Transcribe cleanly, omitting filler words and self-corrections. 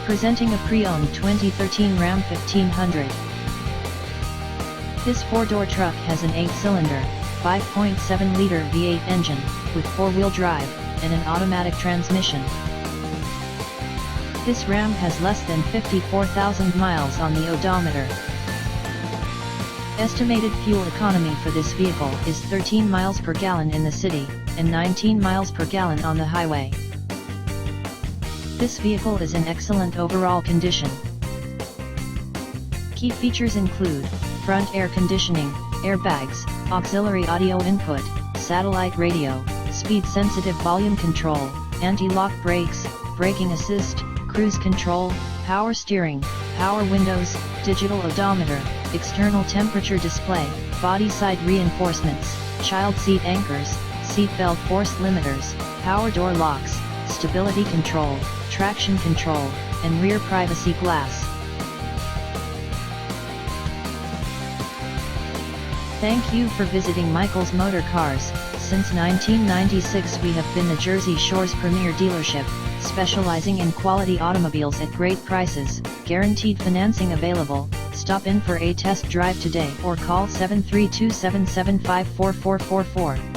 Presenting a pre-owned 2013 Ram 1500. This four-door truck has an 8-cylinder, 5.7-liter V8 engine, with four-wheel drive, and an automatic transmission. This Ram has less than 54,000 miles on the odometer. Estimated fuel economy for this vehicle is 13 miles per gallon in the city, and 19 miles per gallon on the highway. This vehicle is in excellent overall condition. Key features include front air conditioning, airbags, auxiliary audio input, satellite radio, speed-sensitive volume control, anti-lock brakes, braking assist, cruise control, power steering, power windows, digital odometer, external temperature display, body side reinforcements, child seat anchors, seat belt force limiters, power door locks, stability control, traction control, and rear privacy glass. Thank you for visiting Michael's Motorcars. Since 1996 we have been the Jersey Shore's premier dealership, specializing in quality automobiles at great prices, guaranteed financing available. Stop in for a test drive today or call 732-775-4444.